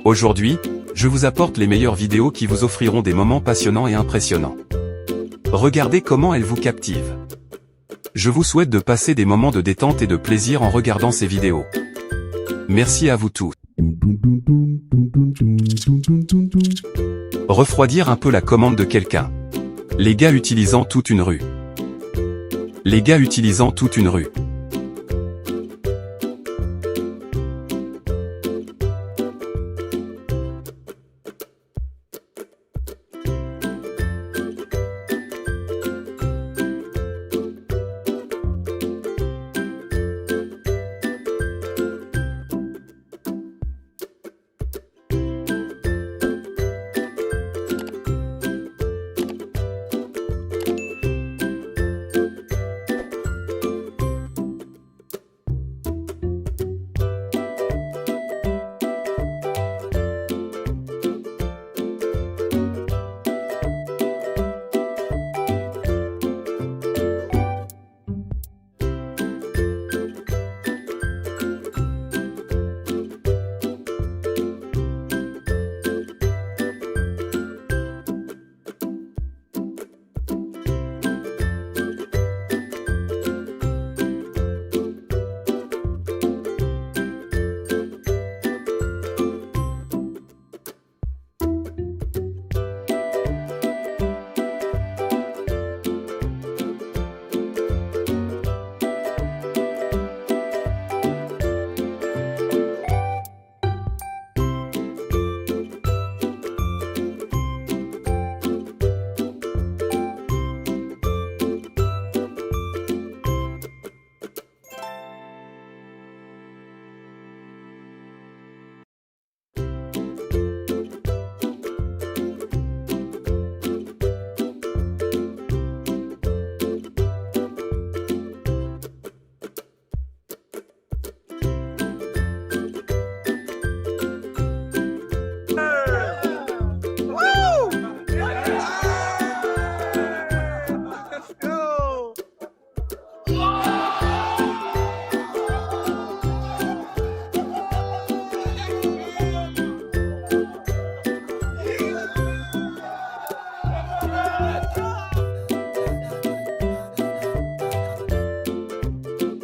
Aujourd'hui, je vous apporte les meilleures vidéos qui vous offriront des moments passionnants et impressionnants. Regardez comment elles vous captivent. Je vous souhaite de passer des moments de détente et de plaisir en regardant ces vidéos. Merci à vous tous. Refroidir un peu la commande de quelqu'un. Les gars utilisant toute une rue. Les gars utilisant toute une rue.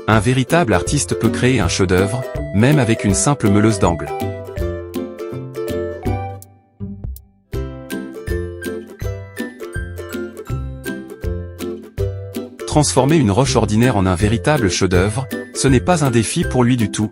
Un véritable artiste peut créer un chef-d'œuvre, même avec une simple meuleuse d'angle. Transformer une roche ordinaire en un véritable chef-d'œuvre, ce n'est pas un défi pour lui du tout.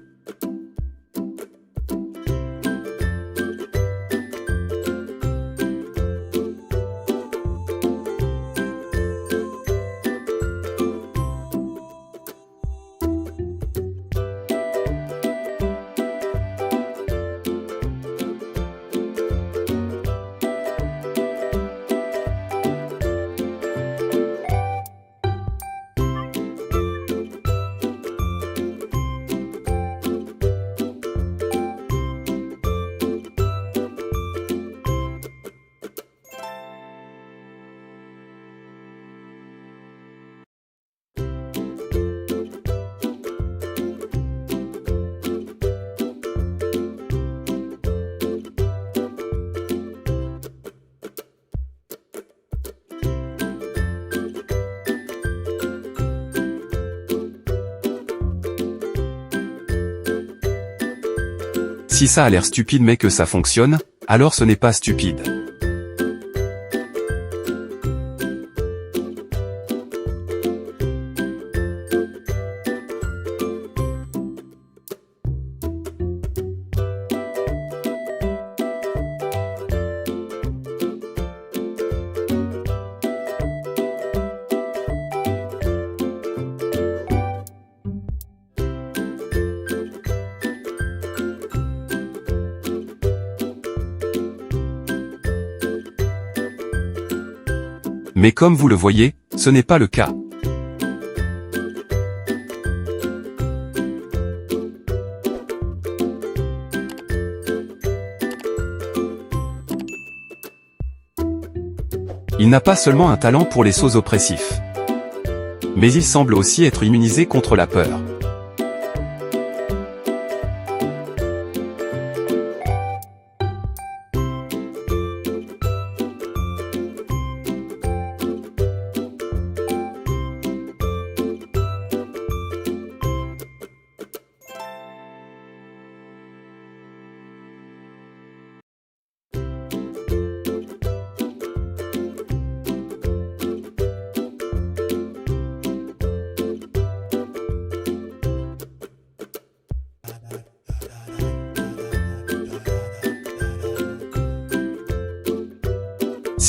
Si ça a l'air stupide mais que ça fonctionne, alors ce n'est pas stupide. Mais comme vous le voyez, ce n'est pas le cas. Il n'a pas seulement un talent pour les sauts oppressifs, mais il semble aussi être immunisé contre la peur.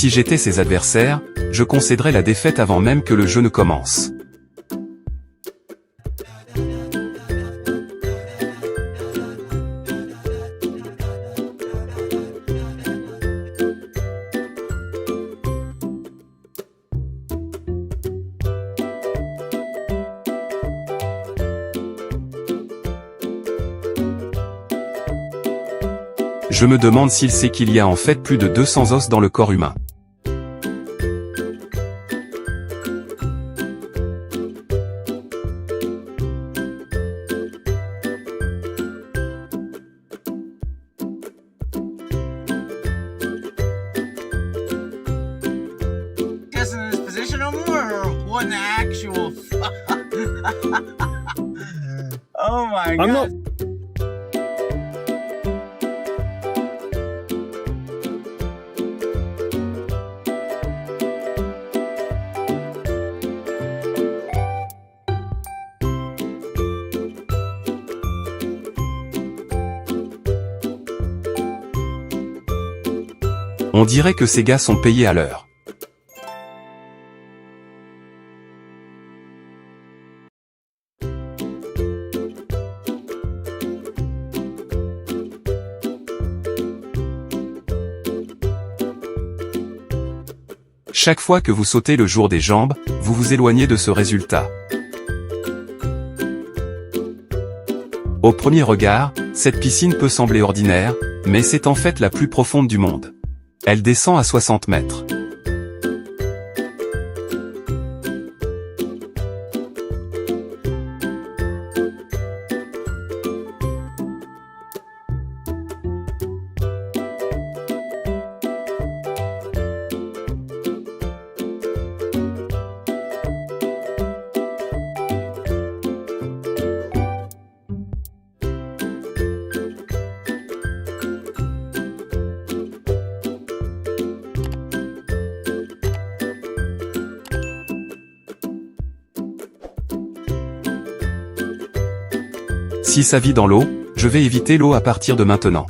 Si j'étais ses adversaires, je concéderais la défaite avant même que le jeu ne commence. Je me demande s'il sait qu'il y a en fait plus de 200 os dans le corps humain. Guess in this position no more, or what an actual oh my god. I'm not. On dirait que ces gars sont payés à l'heure. Chaque fois que vous sautez le jour des jambes, vous vous éloignez de ce résultat. Au premier regard, cette piscine peut sembler ordinaire, mais c'est en fait la plus profonde du monde. Elle descend à 60 mètres. Si ça vit dans l'eau, je vais éviter l'eau à partir de maintenant.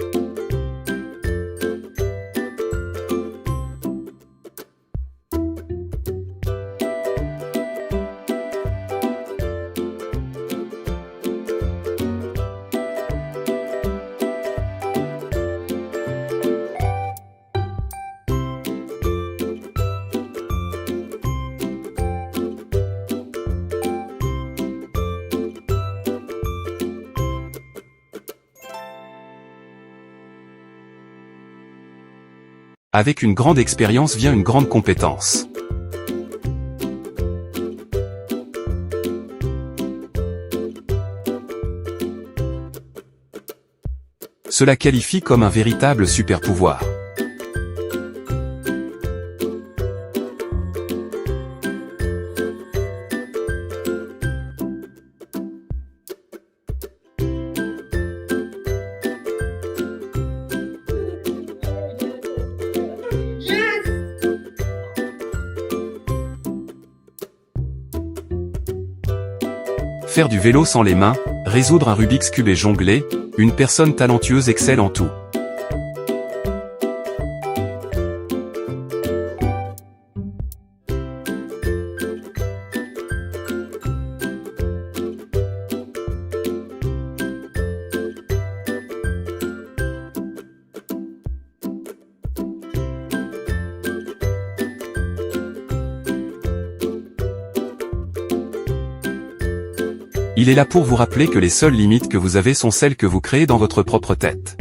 Avec une grande expérience vient une grande compétence. Cela qualifie comme un véritable super-pouvoir. Faire du vélo sans les mains, résoudre un Rubik's Cube et jongler, une personne talentueuse excelle en tout. Il est là pour vous rappeler que les seules limites que vous avez sont celles que vous créez dans votre propre tête.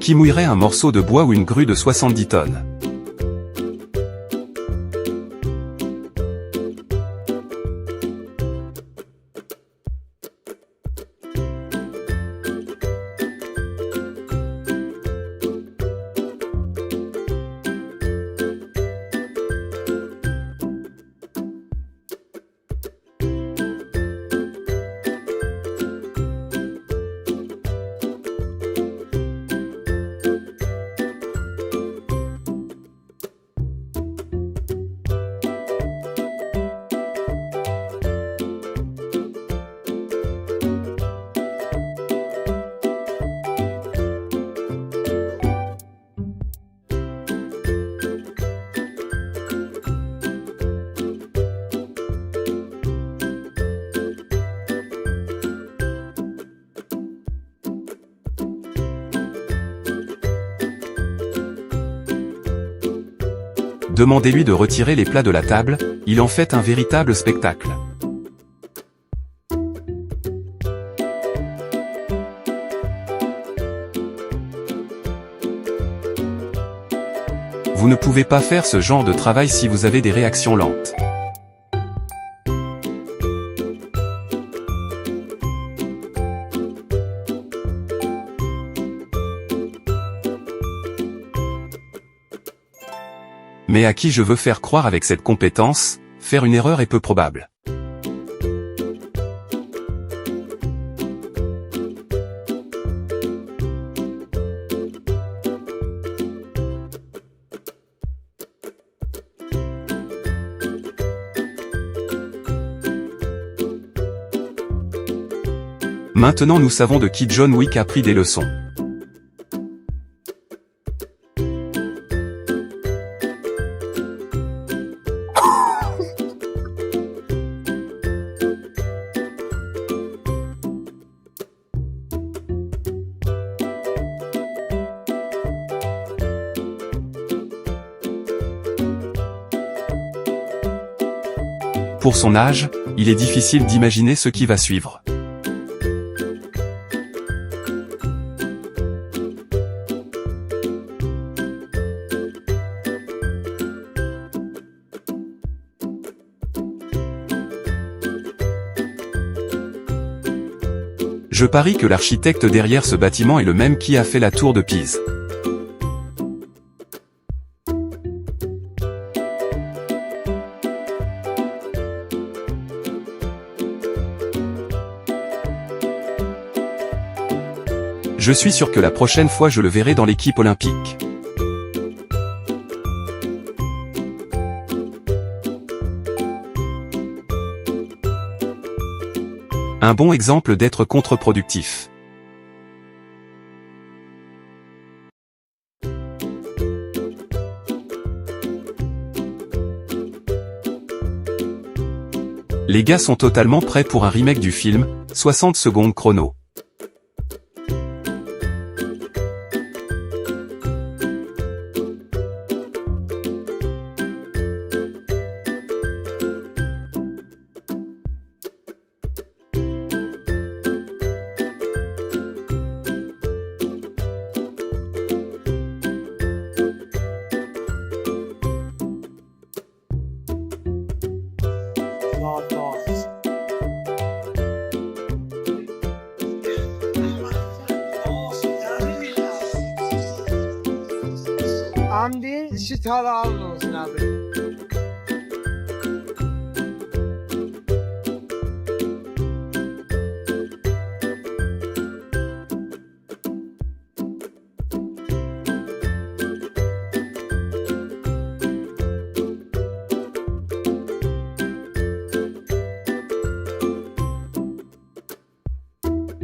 Qui mouillerait un morceau de bois ou une grue de 70 tonnes? Demandez-lui de retirer les plats de la table, il en fait un véritable spectacle. Vous ne pouvez pas faire ce genre de travail si vous avez des réactions lentes. Mais à qui je veux faire croire avec cette compétence, faire une erreur est peu probable. Maintenant nous savons de qui John Wick a pris des leçons. Pour son âge, il est difficile d'imaginer ce qui va suivre. Je parie que l'architecte derrière ce bâtiment est le même qui a fait la tour de Pise. Je suis sûr que la prochaine fois je le verrai dans l'équipe olympique. Un bon exemple d'être contre-productif. Les gars sont totalement prêts pour un remake du film, 60 secondes chrono. Hamdi Şitalalı olsun abi.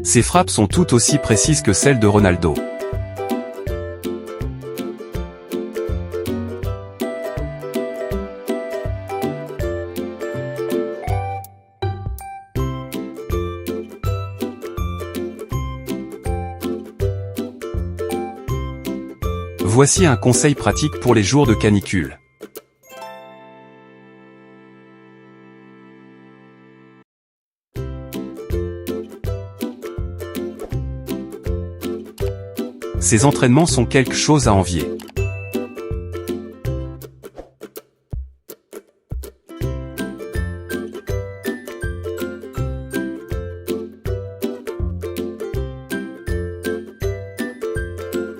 Ses frappes sont tout aussi précises que celles de Ronaldo. Voici un conseil pratique pour les jours de canicule. Ces entraînements sont quelque chose à envier.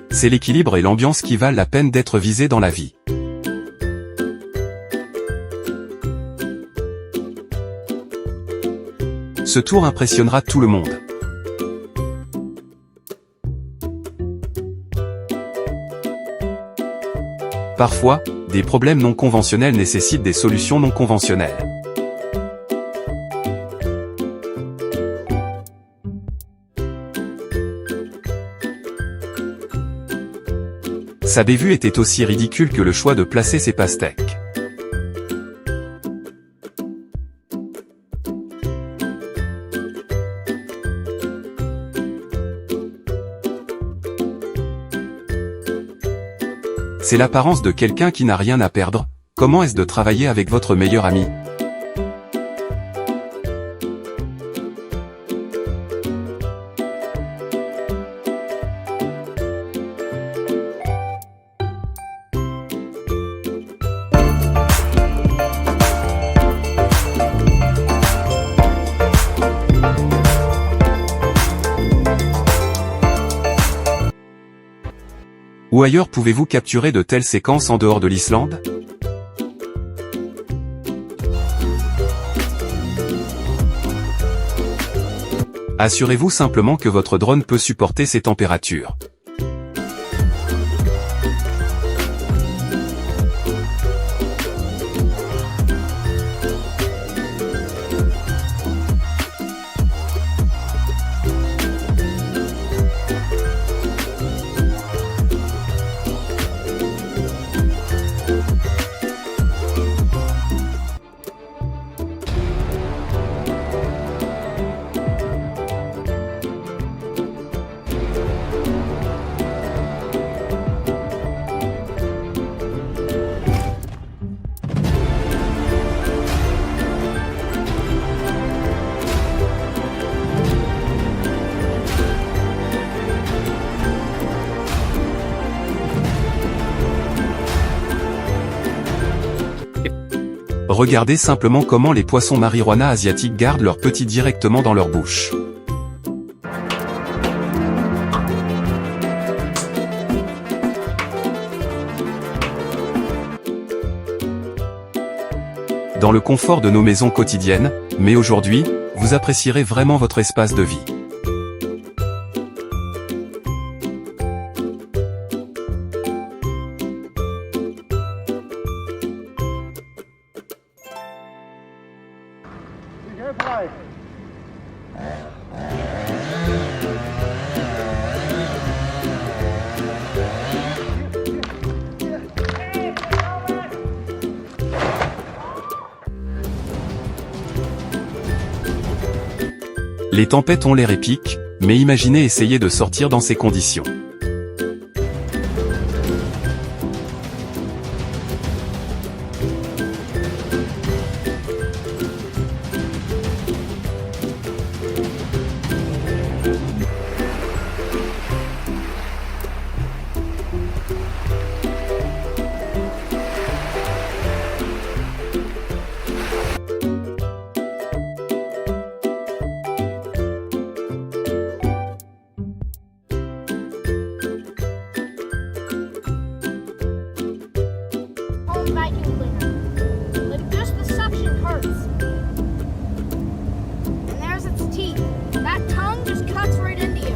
C'est l'équilibre et l'ambiance qui valent la peine d'être visés dans la vie. Ce tour impressionnera tout le monde. Parfois, des problèmes non conventionnels nécessitent des solutions non conventionnelles. Sa bévue était aussi ridicule que le choix de placer ses pastèques. C'est l'apparence de quelqu'un qui n'a rien à perdre, comment est-ce de travailler avec votre meilleur ami? Où ailleurs pouvez-vous capturer de telles séquences en dehors de l'Islande? Assurez-vous simplement que votre drone peut supporter ces températures. Regardez simplement comment les poissons marijuana asiatiques gardent leurs petits directement dans leur bouche. Dans le confort de nos maisons quotidiennes, mais aujourd'hui, vous apprécierez vraiment votre espace de vie. Les tempêtes ont l'air épiques, mais imaginez essayer de sortir dans ces conditions. Vacuum cleaner. Like just the suction hurts. And there's its teeth. That tongue just cuts right into you.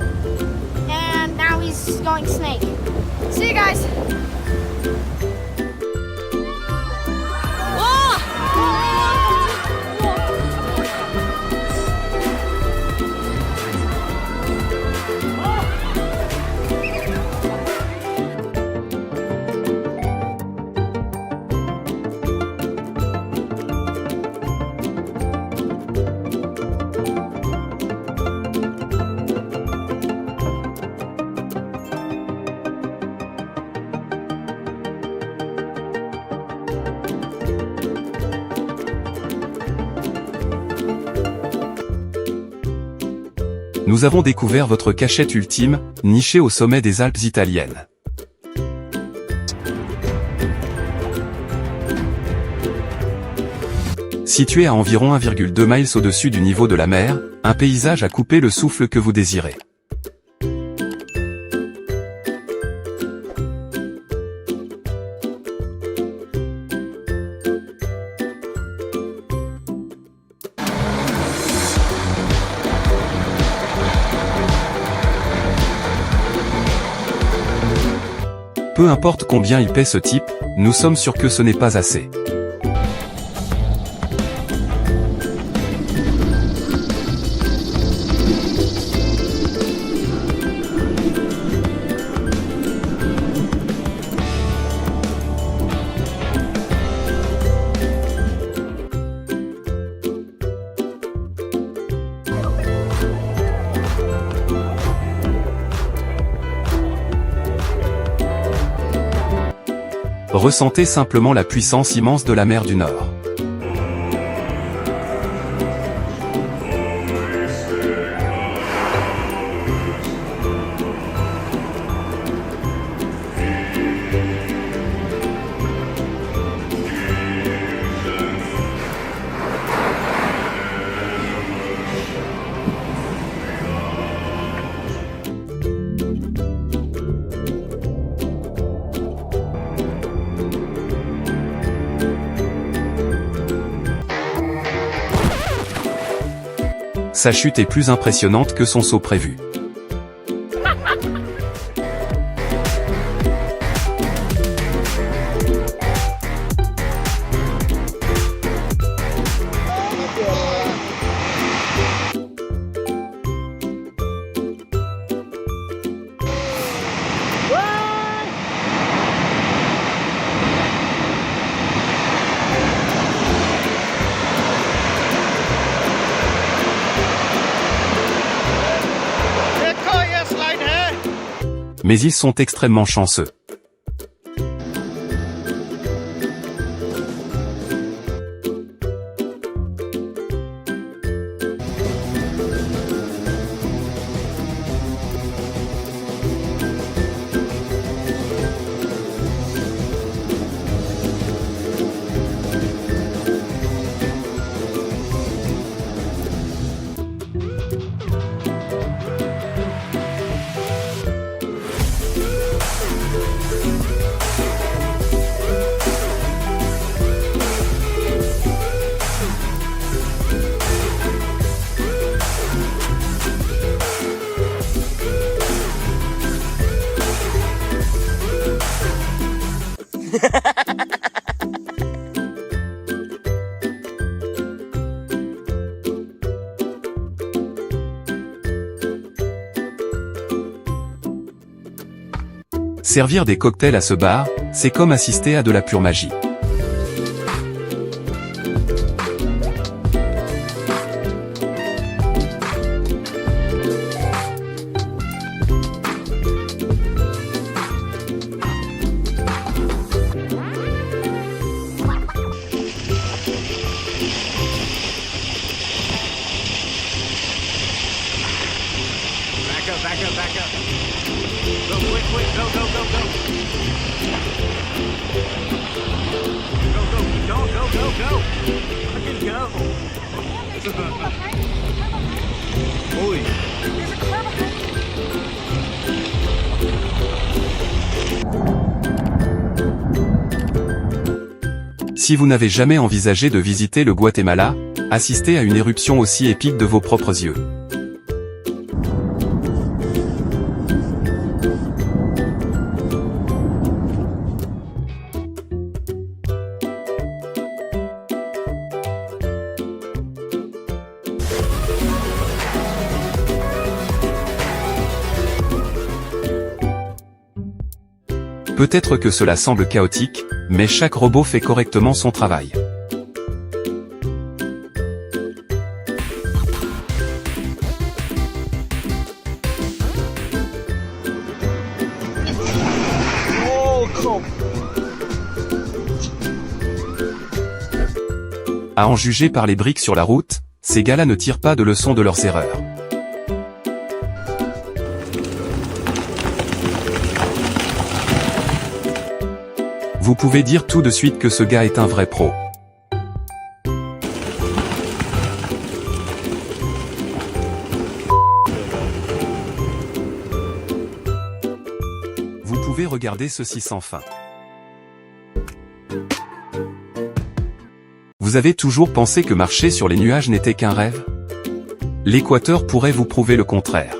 And now he's going snake. See you guys. Nous avons découvert votre cachette ultime, nichée au sommet des Alpes italiennes. Situé à environ 1,2 miles au-dessus du niveau de la mer, un paysage à couper le souffle que vous désirez. Peu importe combien il paie ce type, nous sommes sûrs que ce n'est pas assez. Ressentez simplement la puissance immense de la mer du Nord. Sa chute est plus impressionnante que son saut prévu. Mais ils sont extrêmement chanceux. Servir des cocktails à ce bar, c'est comme assister à de la pure magie. Back up. Go, quick, go. Go. Fucking go. Holy. Si vous n'avez jamais envisagé de visiter le Guatemala, assistez à une éruption aussi épique de vos propres yeux. Peut-être que cela semble chaotique, mais chaque robot fait correctement son travail. À en juger par les briques sur la route, ces gars-là ne tirent pas de leçon de leurs erreurs. Vous pouvez dire tout de suite que ce gars est un vrai pro. Vous pouvez regarder ceci sans fin. Vous avez toujours pensé que marcher sur les nuages n'était qu'un rêve? L'Équateur pourrait vous prouver le contraire.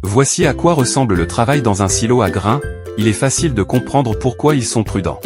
Voici à quoi ressemble le travail dans un silo à grains, il est facile de comprendre pourquoi ils sont prudents.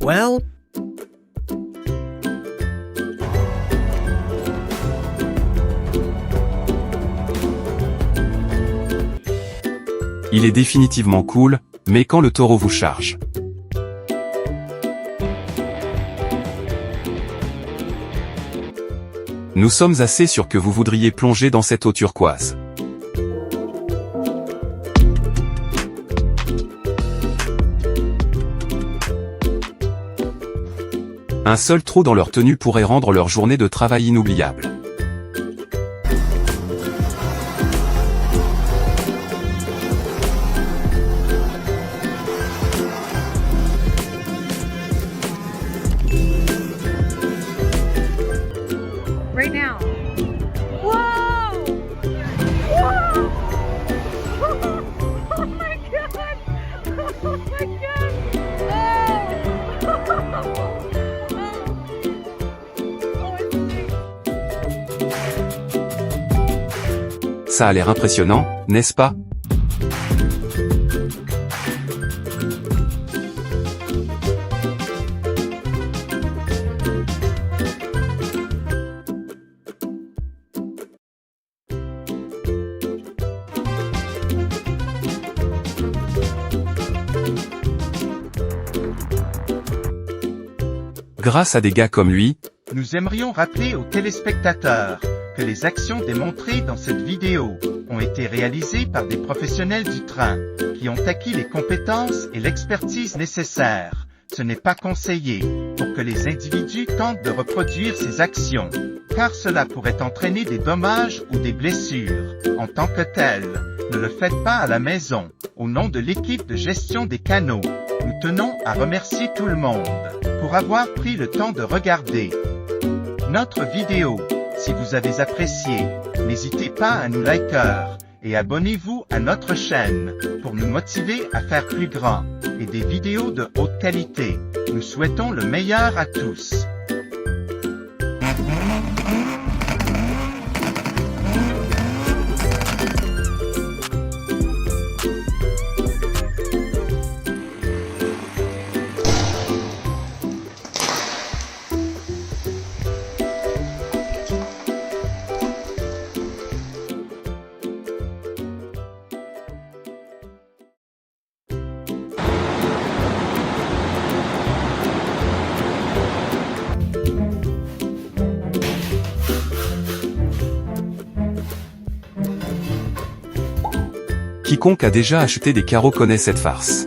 Well, Il est définitivement cool, mais quand le taureau vous charge. Nous sommes assez sûrs que vous voudriez plonger dans cette eau turquoise. Un seul trou dans leur tenue pourrait rendre leur journée de travail inoubliable. Right now. Whoa! Whoa! Oh my god! Oh my god! Ça a l'air impressionnant, n'est-ce pas? Grâce à des gars comme lui, nous aimerions rappeler aux téléspectateurs que les actions démontrées dans cette vidéo ont été réalisées par des professionnels du train, qui ont acquis les compétences et l'expertise nécessaires. Ce n'est pas conseillé pour que les individus tentent de reproduire ces actions, car cela pourrait entraîner des dommages ou des blessures. En tant que tel, ne le faites pas à la maison. Au nom de l'équipe de gestion des canaux, nous tenons à remercier tout le monde pour avoir pris le temps de regarder notre vidéo. Si vous avez apprécié, n'hésitez pas à nous liker et abonnez-vous à notre chaîne pour nous motiver à faire plus grand et des vidéos de haute qualité. Nous souhaitons le meilleur à tous. Quiconque a déjà acheté des carreaux connaît cette farce.